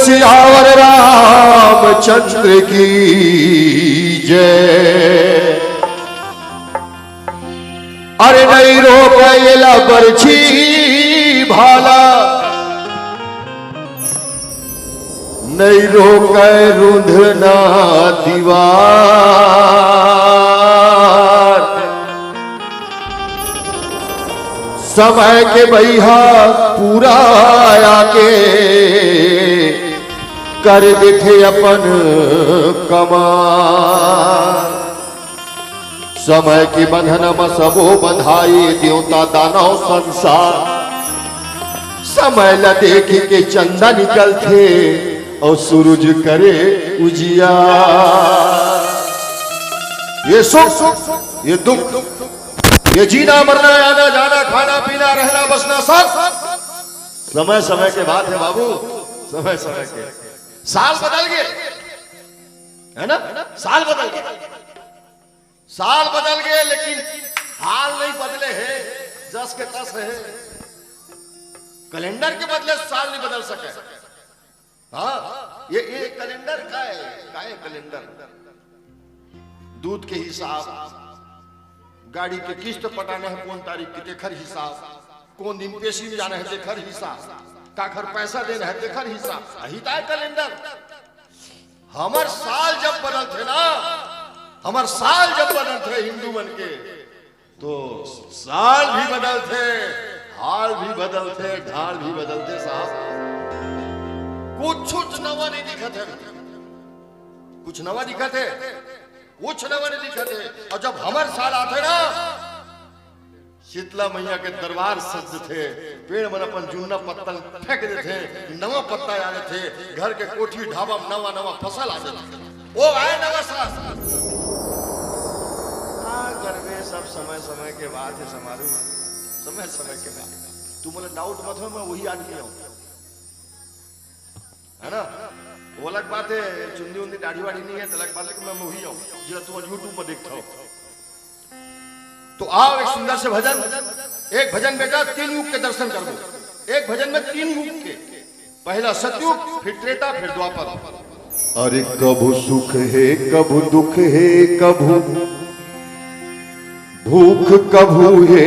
सियावर रामचंद्र की जय। अरे नहीं रोकेला बरछी भाला, नहीं रोके रुंधना दीवार। समय के भैया पूरा आके कर देखे अपन कमाल। समय की बंधन में सबो बंधाई देवता दानव संसार। समय ल देख के चंदा निकलते और सूरज करे उजिया। ये सुख ये दुख ये जीना मरना आना जाना खाना पीना रहना बसना सब समय समय के बात है बाबू। समय समय के साल बदल गए है ना, साल बदल गए, साल बदल गए लेकिन हाल नहीं बदले हैं। जस के तस है, कैलेंडर के बदले साल नहीं बदल सके। हाँ ये कैलेंडर का है कैलेंडर। दूध के हिसाब, गाड़ी के किस्त पटाने है कौन तारीख की देखर हिसाब, कौन दिन पेशी में जाना है देखर हिसाब, काखर पैसा देना है देखर हिसाब। हिता है कैलेंडर। हमार साल जब बदल थे ना, हमार साल जब बदल थे हिंदू मन के, तो साल भी बदल थे, हाल भी बदल थे, ढाल भी बदलते साहब। कुछ नवा नहीं दिखा थे, कुछ नवा दिखा थे, कुछ नवा नहीं दिखा थे। और जब हमारे साल आते ना, शीतला मैया के दरबार सज थे, पेड़ मन अपन जूना पत्तल फेंक देते, नवा पत्ता आने थे, घर के कोठी ढाबा में नवा नवा फसल आ जाते। वो आए नवा साल। घर में सब समय समय के बाद है समारोह, समय समय के बाद। तू मुझे डाउट मत हो, मैं वही आदमी हूं, है ना। वो अलग बात है, चुन्नी उन्नी दाढ़ी वाड़ी नहीं है, अलग बात है कि मैं वही हूं जो तू यूट्यूब में देखता हो। तो आओ एक सुंदर से भजन, एक भजन बेटा 3 युग के दर्शन कर दो। एक भजन में 3 युग के, पहला सतयुग, फिर त्रेता, फिर द्वापर। अरे कभू सुख है कभू दुख है, कभू भूख कभू है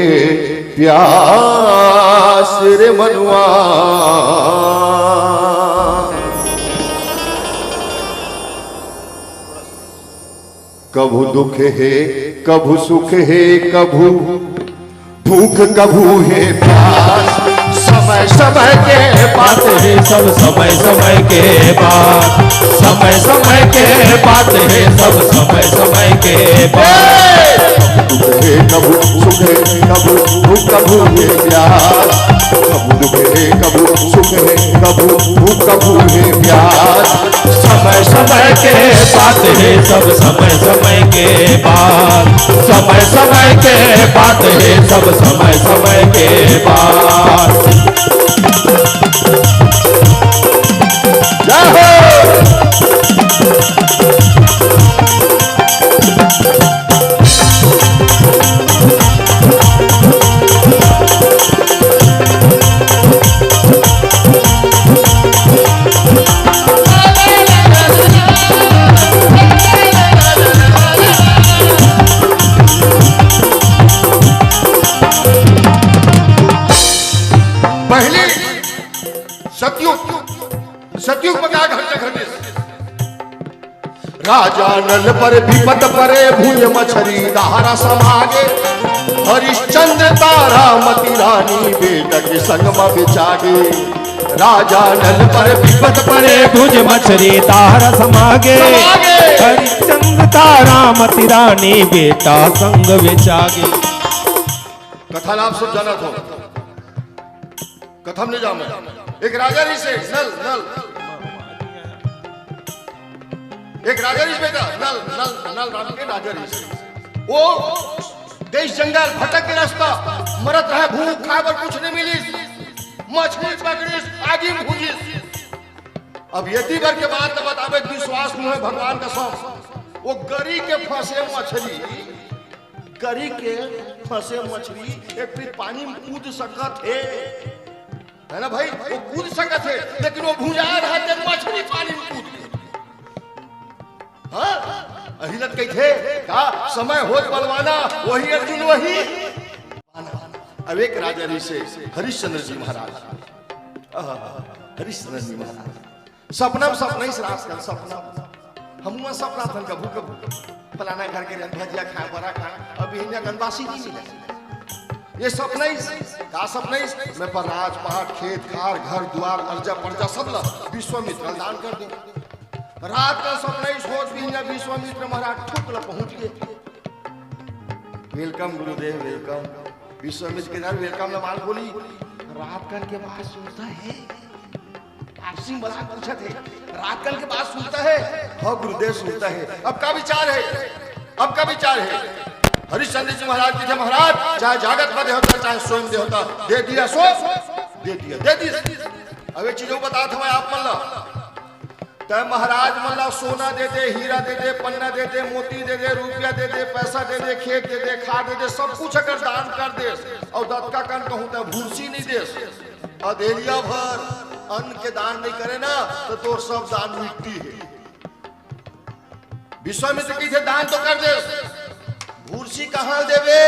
प्यास रे मनुआ। कभू दुख है कभू सुख है, कभू भूख कभू है प्यास। समय समय के बात है सब, समय समय के बात, समय समय के बात है सब, समय समय के बात। दुख है कभू सुख है, कभू भूख कभू है प्यास। कभू दुख है कभू सुख है, कभू भूख कभू है प्यास। समय समय के बात है सब, समय समय के बात, समय समय के बात है सब, समय समय के बात। जय हो। पहले सतयुग, सतयुग में क्या घटना घटी? राजा नल पर विपत परे, भूय मछली दारा समागे। हरिश्चंद्र तारा मती रानी, बेटा के संग में बिचागे। राजा नल पर विपत परे, भुज मछली तारा समागे। हरिश्चंद्र तारा मती रानी, बेटा संग बिचागे। कथा आप सब जाना था, कथम नहीं जाना। एक राजा ऋषि से नल नल, एक राजा ऋषि बेटा नल नल नल राम के राजा ऋषि। वो देश जंगल भटक के रास्ता मरत रहे, भूख खाए पर कुछ नहीं मिली, मछली पकड़ी आगे भूजी। अब यदि भर के बाद न बतावे विश्वास नहीं है भगवान का सौ। वो गरी के फंसे मछली, गरी के फंसे मछली एक फिर पानी में कूद सकत है। है ना भाई, वो कूद सके थे लेकिन वो भुजा रहा थे मछली पानी में कूद गई। हाँ अहिलत कही थे का समय हो बलवाना वही अर्जुन वही। अब एक राजा ऋषि से हरिश्चंद्र जी महाराज, हरिश्चंद्र जी महाराज सपना सपना ही रात का सपना हम सपना था कभू कभू फलाना घर के भजिया खा बड़ा खाना अब हिंदा गंदवासी नहीं मिला। ये सपना ही का सपना ही मैं पर राज पहाड़ खेत खार घर द्वार अर्जा पर्जा सब ला विश्वामित्र दान कर दे। रात का सपना ही सोच भी विश्वामित्र महाराज ठुक ला पहुंच गए। वेलकम गुरुदेव वेलकम। विश्वामित्र के घर वेलकम ना माल बोली रात कल के बाद सुनता है आपसी बड़ा पूछा थे रात कल के बाद सुनता है। हाँ गुरुदेव सुनता है। अब का विचार है, अब का विचार है। हरिश्चंद्र जी महाराज जी थे महाराज चाहे जागत में होता चाहे स्वयं दे होता दे दिया सो दे दिया दे दिया। अब एक चीजों बता था मैं आप मल्ला तय महाराज मल्ला सोना दे दे हीरा दे दे पन्ना दे दे मोती दे दे रुपया दे दे पैसा दे दे खेत दे दे खाद दे दे सब कुछ अगर दान कर दे और दत्का कन कहूं तो भूसी नहीं दे अधेलिया भर अन्न के दान नहीं करे ना तो सब दान मिट्टी है। विश्वामित्र की थे दान तो कर दे भूसी कहां देवे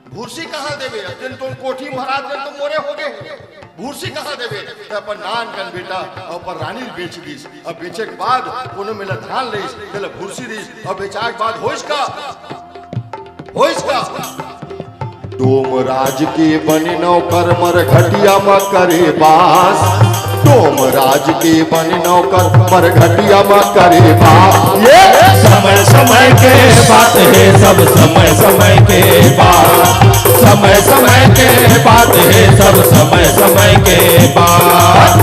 भूसी कहां देवे दिन तुम कोठी महाराज दिन तुम मोरे हो गए भूसी कहां देवे तो अपन नान कन बेटा और पर रानी बेच दीस। अब बेचे के बाद कोनो मिला धान ले चल भूसी दीस और बेचा के बाद होइस का डोम राज के बने नौकर मर घटिया म करे बास। डोम राज के बने नौकर मर घटिया म करे बास। ये समय समय के बात है सब समय समय के बात। समय समय के बात है सब समय समय के बात।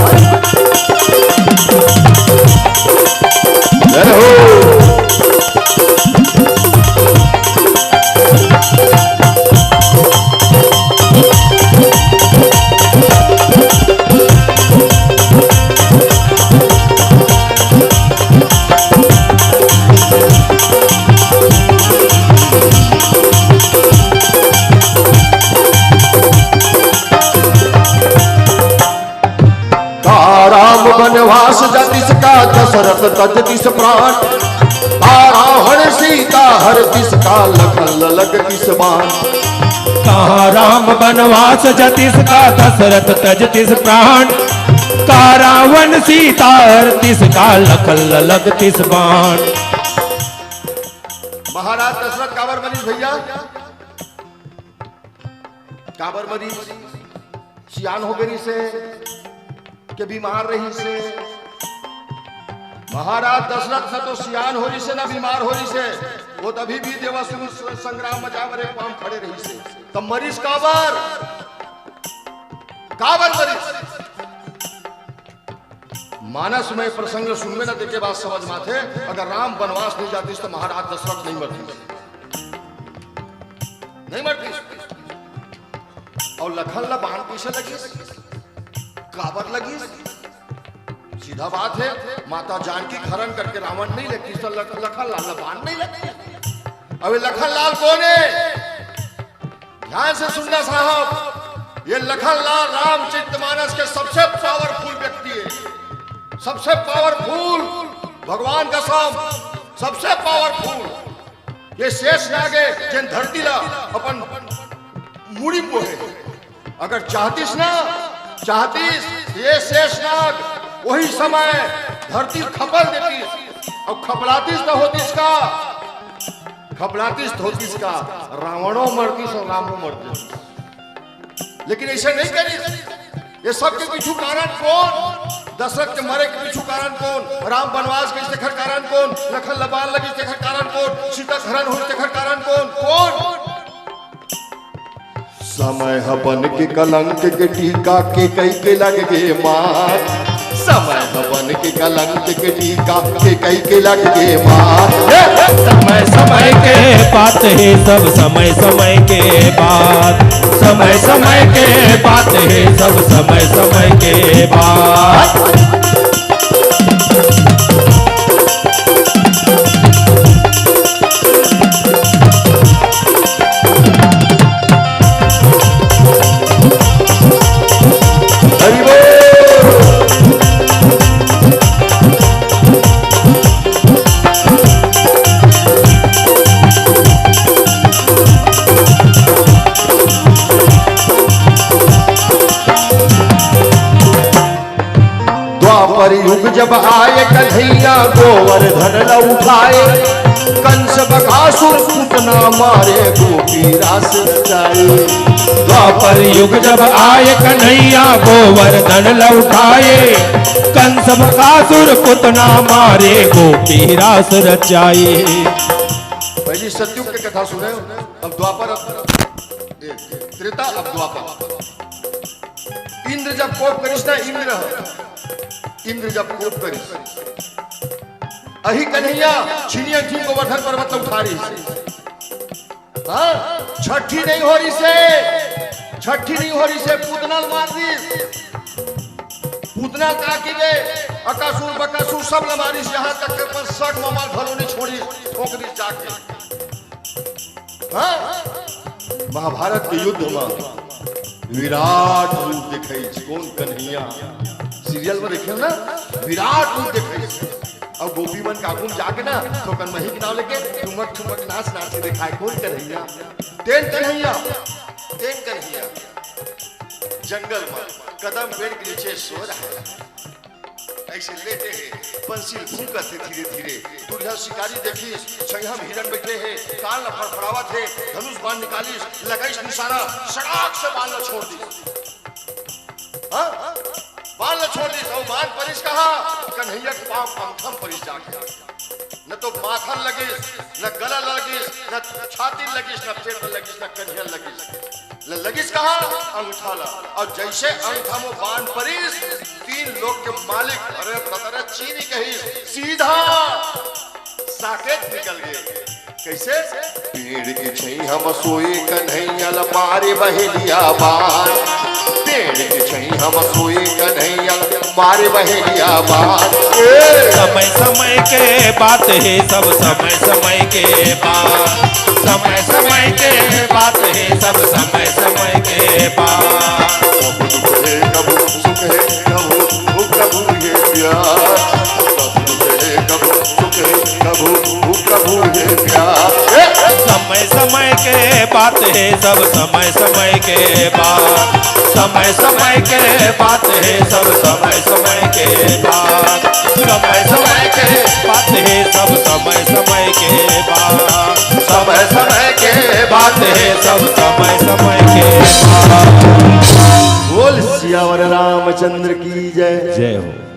वनवास जतिस का दशरथ तज तिस प्राण। रावण सीता हर तिस का लखन लग तिस बाण। कहाँ राम वनवास जतिस का दशरथ तज तिस प्राण। का रावण सीता हर तिस का लखन लग तिस बाण। महाराज दशरथ काबर मरीज भैया काबर मरीज सियान हो गई से के बीमार रही से। महाराज दशरथ न तो सियान हो रही से ना बीमार हो रही से वो तभी भी देवासुर संग्राम मचावर एक पाम खड़े रही से। तब मरीज काबर काबर मरीज मानस में प्रसंग सुनने न देखे बात समझ में थे। अगर राम वनवास नहीं जाती तो महाराज दशरथ नहीं मरती और लखन ला बाण पीछे लगी काबर लगी। सीधा बात है माता जानकी खरन करके रावण नहीं लगती तो लखन लाल बाण नहीं लगती। अभी लखन लाल कौन है ध्यान से सुनना साहब। ये लखन लाल रामचरितमानस के सबसे पावरफुल व्यक्ति है। सबसे पावरफुल भगवान का सबसे पावरफुल ये शेष नागे जिन धरती ला अपन मुड़ी पोहे। अगर चाहतीस ना चाहतीस ये शेषनाग वही समय धरती खपल देती और खपलातीस न होतीस का खपलातीस होतीस का रावणों मरतीस और रामो मरतीस। लेकिन ऐसे नहीं करी। ये सब के पीछू कारण कौन दशरथ के मरे के पीछू कारण कौन राम वनवास के इस्तेखर कारण कौन लखन लबान लगी इस्तेखर कारण कौन सीता हरण हुई इस्तेखर कारण कौन समय हवन के कलंक के टीका के कई के लग गे मात। समय हवन के कलंक के टीका के कई के लग गे मात। समय समय के बात है सब समय समय के बात। समय समय के बात है सब समय समय के बात। द्वापर युग जब आए कन्हैया गोवर्धन ल उठाए कंस बकासुर पूतना मारे गोपी रास रचाए। द्वापर युग जब आए कन्हैया गोवर्धन लौटाए कंस बकासुर पुतना मारे गोपी रास रचाए। पहली सतयुग की कथा सुने, अब द्वापर, अब त्रेता, अब द्वापर। इंद्र जब कोप करिस ना, इंद्र जब कोप करिस अही कन्हैया छिनिया जी गोवर्धन पर्वत उठा रही से, हाँ छठी नहीं हो रही से पूतना मार दी। पूतना का की वे अकासुर बकासुर सब लमारी, यहाँ तक के पर सट ममाल भलो नहीं छोड़ी ठोकरी जाके। हाँ महाभारत के युद्ध में विराट रूप दिखाई, कौन कन्हैया सीरियल में देखे ना, विराट रूप दिखाई। अब गोपी मन काकुन जाके ना तो कन्हैया के नाम लेके ठुमक ठुमक नाच नाचे दिखाए, कौन कन्हैया? तेन कन्हैया जंगल में कदम पेड़ के नीचे सो रहा है, ऐसे लेटे हैं बंसी फूंकते धीरे धीरे। दुर्गा शिकारी देखी संग हम हिरण बैठे हैं, कान न फड़फड़ावा थे, धनुष बाण निकाली, लगाइस निशाना, सड़ाक से बाण न छोड़ दी। हाँ बाण न छोड़ दी, तो बाण परिस कहा कन्हैया के पांव पंखम परिस जाके, न तो माथा लगिस, न गला लगिस, न छाती लगिस, न पेट लगिस, न कन्हैया लगिस। लगिस कहा अंगूठा ला, और जैसे अंगूठा में बाण परिस, तीन लोग के मालिक अरे ततरा चीनी कही सीधा साकेत निकल गए। कैसे? पेड़ की छई हम सोए कन्हैया ल मारे बहेलिया बाण, पेड़ की छई हम सोए कन्हैया ल मारे बहेलिया बाण। समय समय के बात है सब, समय समय के बात, समय समय के बात है सब, समय समय के बात। कबू सुख है कबू प्रभु ये प्यार, कबू सुख है कबू प्रभु ये प्यार। समय समय के बात है सब, समय समय के बात, समय समय के बात है सब, समय समय के बात, समय समय के बात है सब, समय समय के बात, समय समय के बात है सब, समय समय के बात। बोल सियावर रामचंद्र की जय। जय हो।